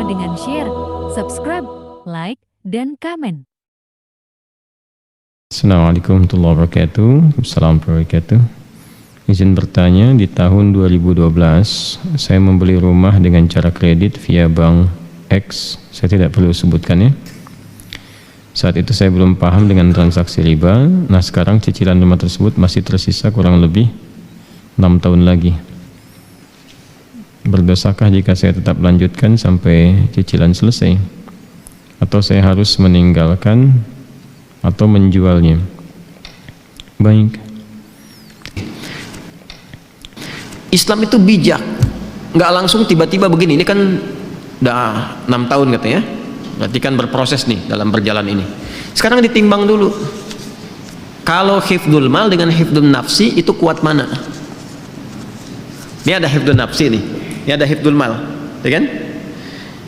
dengan share, subscribe, like, dan komen. Assalamualaikum warahmatullahi wabarakatuh. Assalamualaikum warahmatullahi wabarakatuh. Izin bertanya, di tahun 2012 saya membeli rumah dengan cara kredit via bank X, saya tidak perlu sebutkan ya. Saat itu saya belum paham dengan transaksi riba. Nah sekarang cicilan rumah tersebut masih tersisa kurang lebih 6 tahun lagi. Berdosakah jika saya tetap lanjutkan sampai cicilan selesai? Atau saya harus meninggalkan atau menjualnya? Baik. Islam itu bijak, nggak langsung tiba-tiba begini. Ini kan udah 6 tahun katanya, berarti kan berproses nih dalam berjalan ini. Sekarang ditimbang dulu, kalau hifdzul mal dengan hifdzul nafsi itu kuat mana? Ini ada hifdzul nafsi nih, ini ada hifdzul mal, ya kan?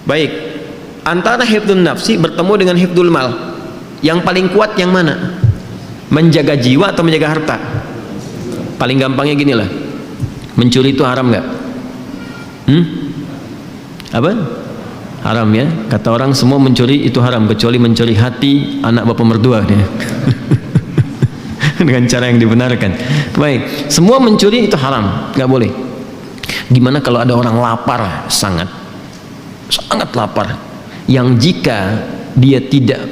Baik, antara hifdzul nafsi bertemu dengan hifdzul mal, yang paling kuat yang mana? Menjaga jiwa atau menjaga harta? Paling gampangnya gini lah, mencuri itu haram nggak? Apa? Haram ya. Kata orang semua mencuri itu haram kecuali mencuri hati anak bapak mertua dia. Dengan cara yang dibenarkan. Baik, semua mencuri itu haram, nggak boleh. Gimana kalau ada orang lapar, sangat lapar, yang jika dia tidak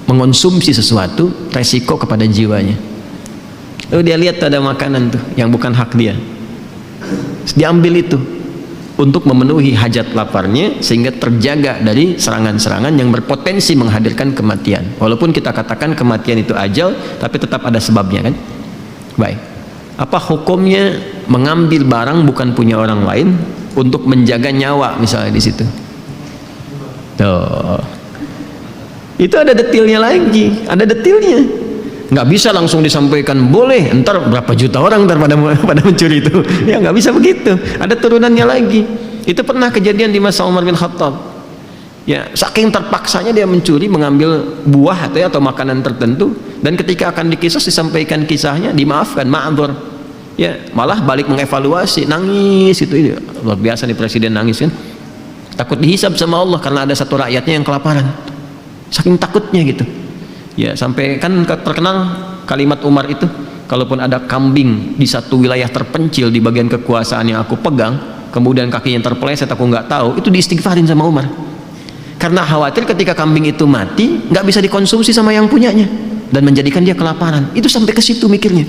mengonsumsi sesuatu, resiko kepada jiwanya. Lalu dia lihat ada makanan tuh yang bukan hak dia, diambil itu untuk memenuhi hajat laparnya, sehingga terjaga dari serangan-serangan yang berpotensi menghadirkan kematian. Walaupun kita katakan kematian itu ajal, tapi tetap ada sebabnya kan. Baik, apa hukumnya mengambil barang bukan punya orang lain untuk menjaga nyawa misalnya di situ? Tuh, itu ada detailnya lagi, ada detailnya. Nggak bisa langsung disampaikan boleh, entar berapa juta orang entar pada mencuri itu. Ya nggak bisa begitu, ada turunannya lagi. Itu pernah kejadian di masa Umar bin Khattab. Ya, saking terpaksanya dia mencuri, mengambil buah atau makanan tertentu, dan ketika akan dikisos disampaikan kisahnya, dimaafkan, ma'adzur. Ya, malah balik mengevaluasi, nangis itu luar biasa nih presiden nangis kan. Takut dihisab sama Allah karena ada satu rakyatnya yang kelaparan. Saking takutnya gitu. Ya, sampai kan terkenal kalimat Umar itu, kalaupun ada kambing di satu wilayah terpencil di bagian kekuasaan yang aku pegang, kemudian kakinya terpeleset aku nggak tahu, itu diistighfarin sama Umar. Karena khawatir ketika kambing itu mati, nggak bisa dikonsumsi sama yang punyanya dan menjadikan dia kelaparan. Itu sampai ke situ mikirnya.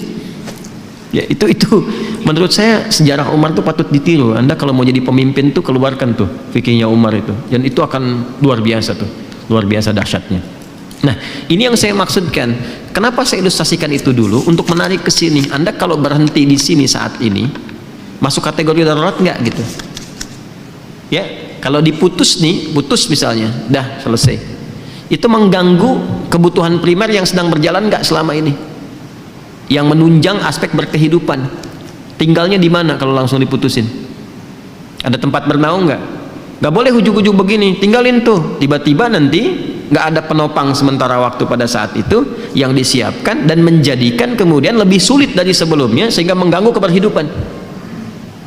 Ya, itu menurut saya sejarah Umar itu patut ditiru. Anda kalau mau jadi pemimpin tuh keluarkan tuh fikihnya Umar itu, dan itu akan luar biasa tuh, luar biasa dahsyatnya. Nah, ini yang saya maksudkan. Kenapa saya ilustrasikan itu dulu untuk menarik ke sini. Anda kalau berhenti di sini saat ini, masuk kategori darurat nggak gitu? Ya, kalau diputus nih, putus misalnya, dah selesai. Itu mengganggu kebutuhan primer yang sedang berjalan nggak selama ini? Yang menunjang aspek berkehidupan. Tinggalnya di mana kalau langsung diputusin? Ada tempat bernaung nggak? Nggak boleh ujuk-ujuk begini, tinggalin tuh. Tiba-tiba nanti nggak ada penopang sementara waktu pada saat itu yang disiapkan dan menjadikan kemudian lebih sulit dari sebelumnya sehingga mengganggu keberhidupan.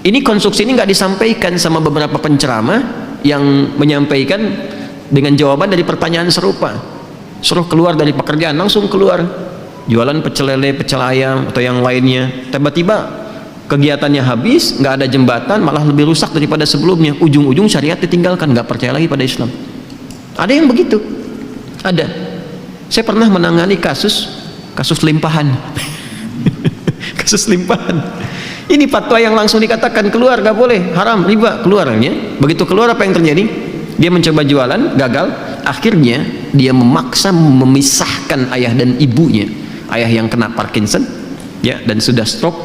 Ini konstruksi ini nggak disampaikan sama beberapa penceramah yang menyampaikan dengan jawaban dari pertanyaan serupa. Suruh keluar dari pekerjaan, langsung keluar jualan pecel lele, pecel ayam atau yang lainnya. Tiba-tiba kegiatannya habis, nggak ada jembatan, malah lebih rusak daripada sebelumnya. Ujung-ujung syariat ditinggalkan, nggak percaya lagi pada Islam. Ada yang begitu. Ada. Saya pernah menangani kasus limpahan. Kasus limpahan. Ini fatwa yang langsung dikatakan keluar, nggak boleh, haram, riba, keluarnya. Begitu keluar apa yang terjadi? Dia mencoba jualan, gagal. Akhirnya dia memaksa memisahkan ayah dan ibunya. Ayah yang kena Parkinson, ya, dan sudah stroke,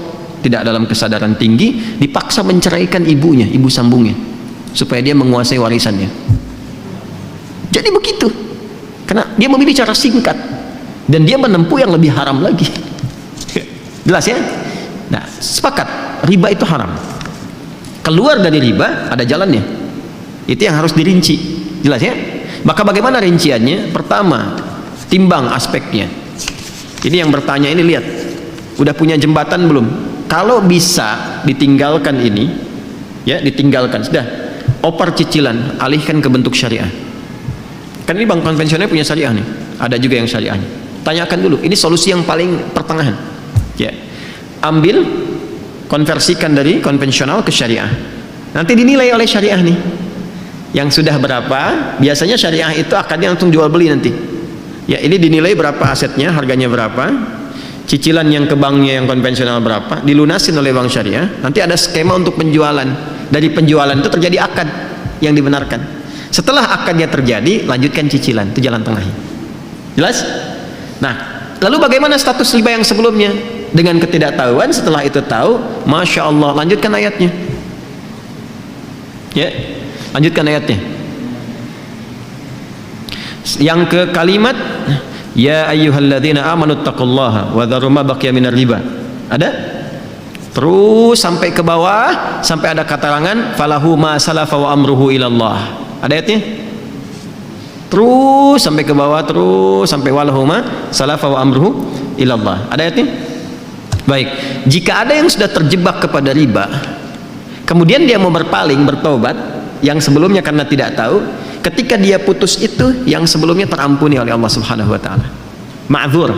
tidak dalam kesadaran tinggi, dipaksa menceraikan ibunya, ibu sambungnya, supaya dia menguasai warisannya. Jadi begitu. Karena dia memilih cara singkat dan dia menempuh yang lebih haram lagi. Jelas ya? Nah, sepakat riba itu haram. Keluar dari riba ada jalannya. Itu yang harus dirinci. Jelas ya? Maka bagaimana rinciannya? Pertama, timbang aspeknya. Ini yang bertanya ini, lihat, udah punya jembatan belum? Kalau bisa ditinggalkan ini, ya, ditinggalkan sudah. Oper cicilan alihkan ke bentuk syariah. Kan ini bank konvensional punya syariah nih, ada juga yang syariahnya. Tanyakan dulu, ini solusi yang paling pertengahan. Ya, ambil, konversikan dari konvensional ke syariah. Nanti dinilai oleh syariah nih, yang sudah berapa. Biasanya syariah itu akadnya langsung jual beli nanti. Ya, ini dinilai berapa asetnya, harganya berapa, cicilan yang ke banknya yang konvensional berapa, dilunasin oleh bank syariah. Nanti ada skema untuk penjualan. Dari penjualan itu terjadi akad yang dibenarkan. Setelah akadnya terjadi, lanjutkan cicilan, itu jalan tengahnya. Jelas? Nah, lalu bagaimana status riba yang sebelumnya? Dengan ketidaktahuan, setelah itu tahu, Masya Allah, lanjutkan ayatnya. Ya, lanjutkan ayatnya. Yang ke kalimat, ya ayyuhalladzina amanu taqullaha wa dharu ma baqiya minar riba. Ada? Terus sampai ke bawah, sampai ada katarangan falahu ma salafa wa amruhu ilallah. Ada ayatnya? Terus sampai ke bawah, terus sampai walahu ma salafa wa amruhu ilallah. Ada ayatnya? Baik, jika ada yang sudah terjebak kepada riba, kemudian dia mau berpaling, bertobat, yang sebelumnya karena tidak tahu, ketika dia putus itu, yang sebelumnya terampuni oleh Allah Subhanahu wa taala. Ma'dzur,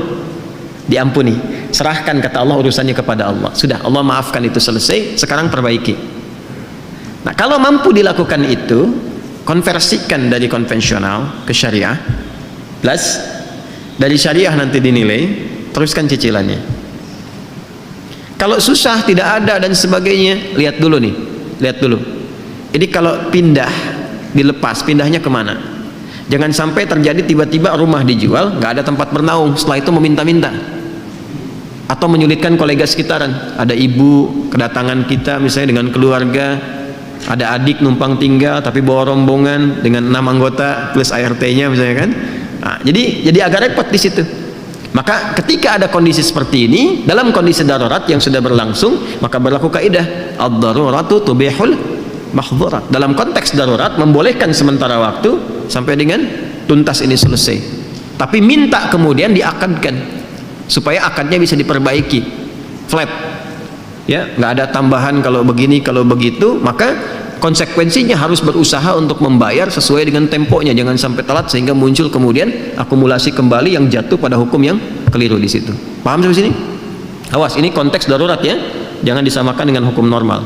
diampuni. Serahkan, kata Allah, urusannya kepada Allah. Sudah, Allah maafkan, itu selesai, sekarang perbaiki. Nah, kalau mampu dilakukan itu, konversikan dari konvensional ke syariah, plus dari syariah nanti dinilai, teruskan cicilannya. Kalau susah, tidak ada dan sebagainya, lihat dulu nih, lihat dulu. Ini kalau pindah, dilepas, pindahnya kemana? Jangan sampai terjadi tiba-tiba rumah dijual, nggak ada tempat bernaung, setelah itu meminta-minta, atau menyulitkan kolega sekitaran. Ada ibu kedatangan kita misalnya dengan keluarga, ada adik numpang tinggal tapi bawa rombongan dengan 6 anggota plus ART-nya misalnya kan. Nah, jadi agak repot di situ. Maka ketika ada kondisi seperti ini, dalam kondisi darurat yang sudah berlangsung, maka berlaku kaidah ad-daruratu tubihul mahdzurat. Dalam konteks darurat membolehkan sementara waktu sampai dengan tuntas ini selesai. Tapi minta kemudian diakadkan supaya akadnya bisa diperbaiki flat. Ya, nggak ada tambahan kalau begini, kalau begitu, maka konsekuensinya harus berusaha untuk membayar sesuai dengan temponya, jangan sampai telat sehingga muncul kemudian akumulasi kembali yang jatuh pada hukum yang keliru di situ. Paham sampai sini? Awas, ini konteks darurat ya, jangan disamakan dengan hukum normal.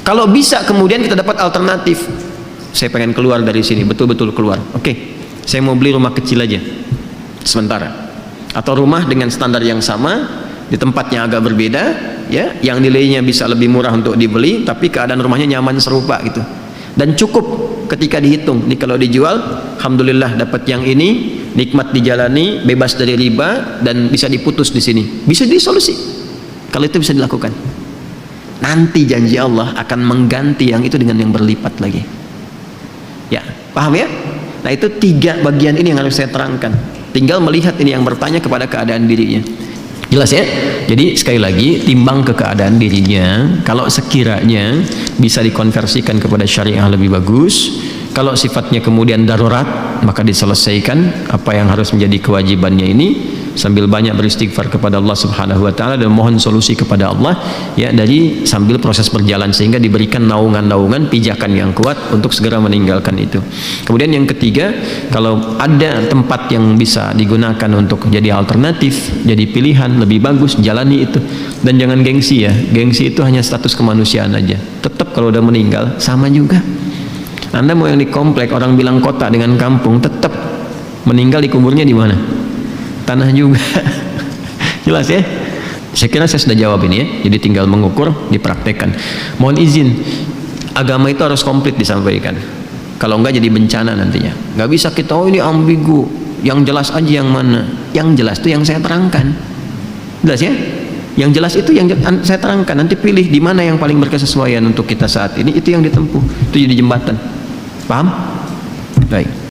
Kalau bisa kemudian kita dapat alternatif, saya pengen keluar dari sini, betul-betul keluar. Oke, saya mau beli rumah kecil aja sementara, atau rumah dengan standar yang sama di tempatnya agak berbeda, ya, yang nilainya bisa lebih murah untuk dibeli, tapi keadaan rumahnya nyaman serupa gitu, dan cukup ketika dihitung. Nih kalau dijual, alhamdulillah dapat yang ini, nikmat dijalani, bebas dari riba, dan bisa diputus di sini, bisa disolusi. Kalau itu bisa dilakukan, nanti janji Allah akan mengganti yang itu dengan yang berlipat lagi. Ya, paham ya? Nah, itu 3 bagian ini yang harus saya terangkan. Tinggal melihat ini yang bertanya kepada keadaan dirinya. Jelas ya? Jadi sekali lagi, timbang ke keadaan dirinya. Kalau sekiranya bisa dikonversikan kepada syariah lebih bagus. Kalau sifatnya kemudian darurat, maka diselesaikan apa yang harus menjadi kewajibannya ini sambil banyak beristighfar kepada Allah Subhanahu wa taala dan mohon solusi kepada Allah, ya, dari sambil proses berjalan sehingga diberikan naungan-naungan pijakan yang kuat untuk segera meninggalkan itu. Kemudian yang ketiga, kalau ada tempat yang bisa digunakan untuk jadi alternatif, jadi pilihan lebih bagus, jalani itu. Dan jangan gengsi ya, gengsi itu hanya status kemanusiaan aja. Tetap kalau udah meninggal sama juga. Anda mau yang di komplek, orang bilang kota dengan kampung, tetap meninggal dikuburnya di mana? Tanah juga. Jelas ya? Saya kira saya sudah jawab ini ya. Jadi tinggal mengukur, dipraktekkan. Mohon izin, agama itu harus komplit disampaikan. Kalau enggak jadi bencana nantinya. Nggak bisa kita, oh ini ambigu, yang jelas aja yang mana. Yang jelas itu yang saya terangkan. Jelas ya? Yang jelas itu yang saya terangkan. Nanti pilih di mana yang paling berkesesuaian untuk kita saat ini, itu yang ditempuh. Itu jadi jembatan. Paham? Baik.